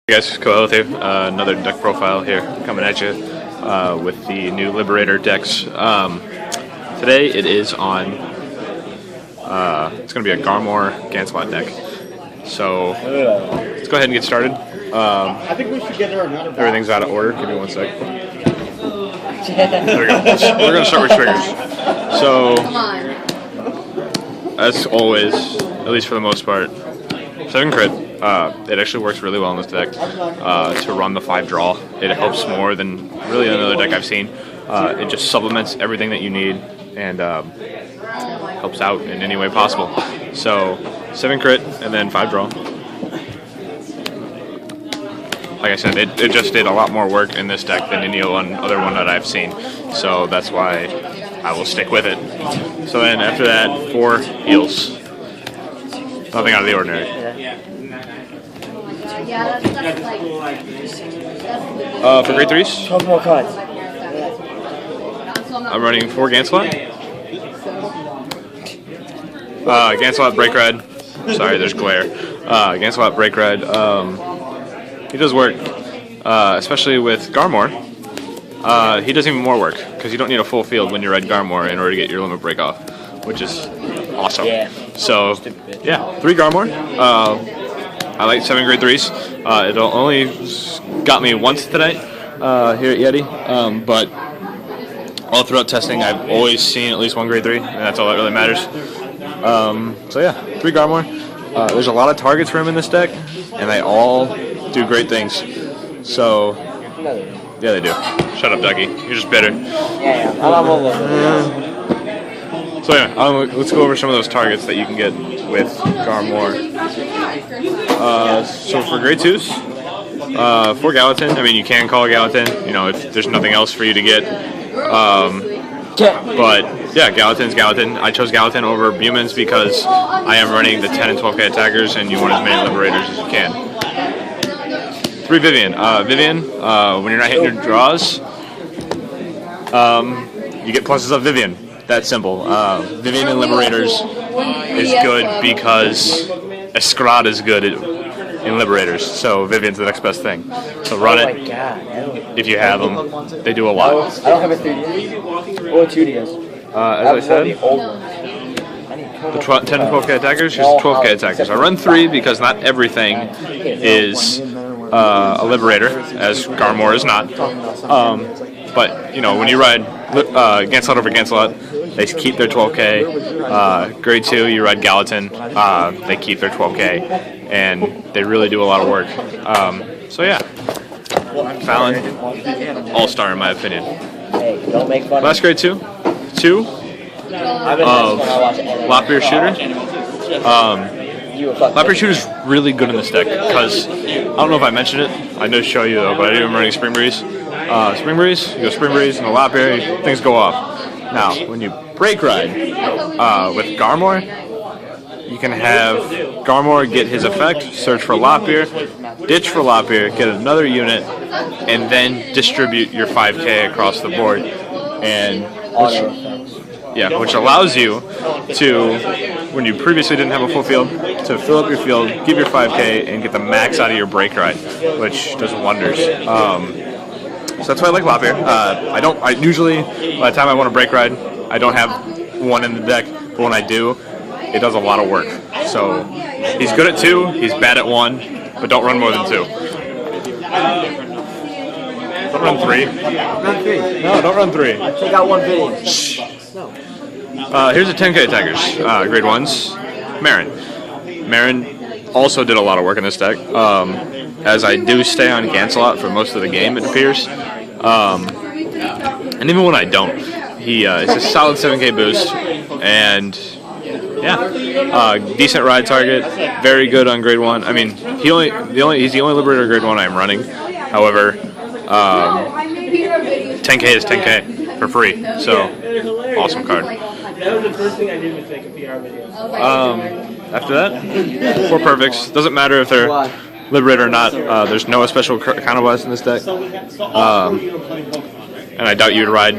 Hey guys, Qoheleth here. Another deck profile here coming at you with the new Liberator decks. Today it is on, it's going to be a Garmore Gancelot deck. So let's go ahead and get started. I think we should get her another. Everything's out of order. Give me one sec. There we go. We're going to start with triggers. So, as always, at least for the most part, 7 crit. It actually works really well in this deck to run the 5 draw. It helps more than really any other deck I've seen. It just supplements everything that you need and helps out in any way possible. So 7 crit and then 5 draw. Like I said, it just did a lot more work in this deck than any other one that I've seen. So that's why I will stick with it. So then after that, 4 heals. Nothing out of the ordinary. For grade 3s, 12 more cards. I'm running 4 Gancelot. Gancelot, Break Red. Sorry, there's glare. Gancelot, Break Red. He does work, especially with Garmore. He does even more work, because you don't need a full field when you ride Garmore in order to get your limit break off, which is awesome. Yeah. So, yeah, 3 Garmore. I like 7 grade 3s. It only got me once tonight here at Yeti, but all throughout testing I've always seen at least 1 grade 3, and that's all that really matters. So yeah, 3 Garmore. There's a lot of targets for him in this deck, and they all do great things. So, yeah, they do. Shut up, Ducky. You're just bitter. Yeah, I'm all over. So yeah, let's go over some of those targets that you can get with Garmore. So for grade 2s, for Gallatin, I mean, you can call Gallatin, you know, if there's nothing else for you to get. But yeah, Gallatin's Gallatin. I chose Gallatin over Bumans because I am running the 10 and 12k attackers, and you want as many Liberators as you can. 3 Vivian. Vivian, when you're not hitting your draws, you get pluses of Vivian. That simple. Vivian and Liberators is good because Escrad is good in Liberators, so Vivian's the next best thing. So run it if you have them. They do a lot. I don't have a 3DS or 2DS. As I said, the 10 and 12k attackers, here's the 12k attackers. I run 3 because not everything is a Liberator, as Garmore is not. But, you know, when you ride Gancelot over Gancelot, they keep their 12k. Grade 2, you ride Gallatin, they keep their 12k. And they really do a lot of work. So yeah, Fallon, all-star in my opinion. Hey, don't make fun. Last grade 2 of Lopbeer Shooter. Lopbeer Shooter is really good in this deck because, I don't know if I mentioned it, I know to show you though, but I didn't even running Spring Breeze. Spring Breeze, you go Spring Breeze and the Lopbeer, things go off. Now, when you break ride with Garmore, you can have Garmore get his effect, search for Lopbeer, ditch for Lopbeer, get another unit, and then distribute your 5k across the board, and which allows you to, when you previously didn't have a full field, to fill up your field, give your 5k, and get the max out of your break ride, which does wonders. So that's why I like Lopbeer. I usually, by the time I want to break ride, I don't have one in the deck, but when I do, it does a lot of work. So he's good at 2, he's bad at 1, but don't run more than 2. Don't run 3. Run 3. No, don't run 3. Check out one video. Here's the 10k attackers, grade 1s. Marin. Marin also did a lot of work in this deck. As I do stay on Gancelot for most of the game, it appears. And even when I don't, it's a solid 7k boost, and yeah, decent ride target, very good on grade 1. I mean, he's the only Liberator grade 1 I'm running. However, 10k is 10k for free, so awesome card. That was the first thing I did with like a PR video. After that, 4 perfects. Doesn't matter if they're Liberator or not. There's no special counterblast in this deck. And I doubt you'd ride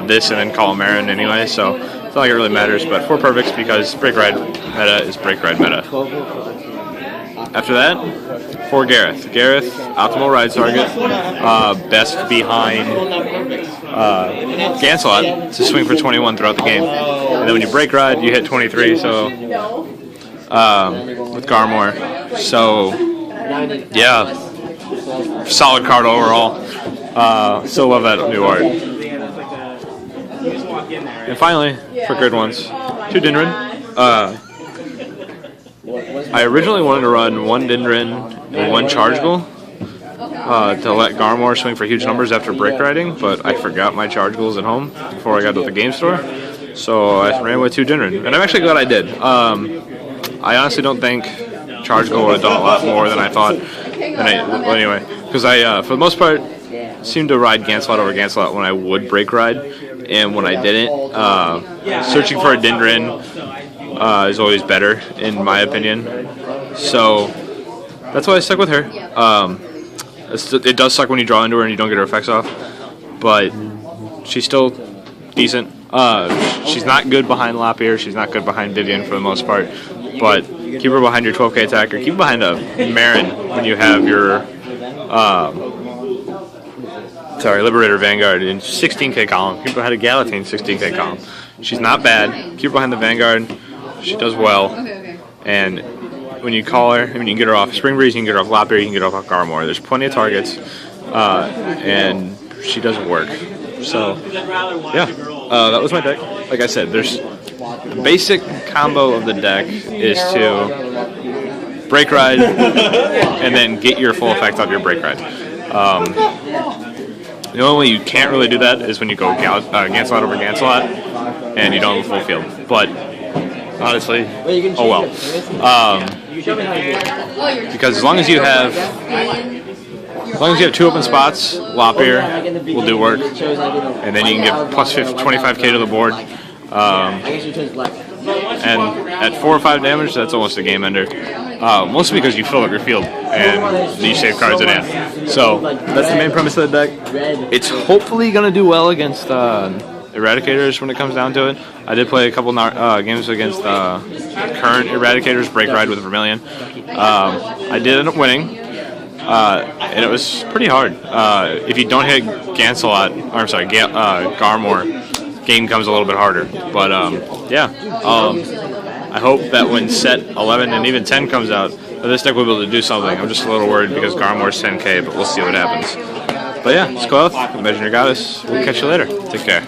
this and then call Marin anyway, so it's not like it really matters. But 4 perfects because break ride meta is break ride meta. After that, for Gareth. Gareth, optimal ride target, best behind Gancelot to swing for 21 throughout the game. And then when you break ride, you hit 23. So with Garmore, so yeah, solid card overall. Still love that new art. And finally, for good ones, 2 Dindrin. I originally wanted to run 1 Dindrin and 1 Chargeable to let Garmore swing for huge numbers after break riding, but I forgot my Chargeables at home before I got to the game store, so I ran with 2 Dindrin, and I'm actually glad I did. I honestly don't think Chargeable would have done a lot more than I thought. Well, anyway, because I, for the most part, seemed to ride Gancelot over Gancelot when I would break ride, and when I didn't, searching for a Dindrin is always better, in my opinion. So that's why I stuck with her. It does suck when you draw into her and you don't get her effects off, but she's still decent. She's not good behind Lapierre. She's not good behind Vivian for the most part, but keep her behind your 12k attacker. Keep her behind a Marin when you have your Liberator Vanguard in 16k column. Keep her behind a Galatine 16k column. She's not bad. Keep her behind the Vanguard. She does well. And when you call her, I mean, you can get her off Spring Breeze, you can get her off Lapierre, you can get her off Garmore. There's plenty of targets, and she does work. So, yeah, that was my deck. Like I said, there's the basic combo of the deck is to break ride and then get your full effect off your break ride. The only way you can't really do that is when you go Gancelot over Gancelot and you don't have a full field. But honestly, oh well. Because as long as you have 2 open spots, Lapierre will do work, and then you can get plus 25k to the board. And at 4 or 5 damage, that's almost a game ender. Mostly because you fill up your field and you save cards in hand. So that's the main premise of the deck. It's hopefully going to do well against Eradicators when it comes down to it. I did play a couple games against current Eradicators, break ride with Vermilion. I did end up winning, and it was pretty hard. If you don't hit Garmore, game comes a little bit harder. But I hope that when set 11 and even 10 comes out, this deck will be able to do something. I'm just a little worried because Garmore's 10k, but we'll see what happens. But yeah, it's Qoheleth, Imagineyourgoddess. We'll catch you later. Take care.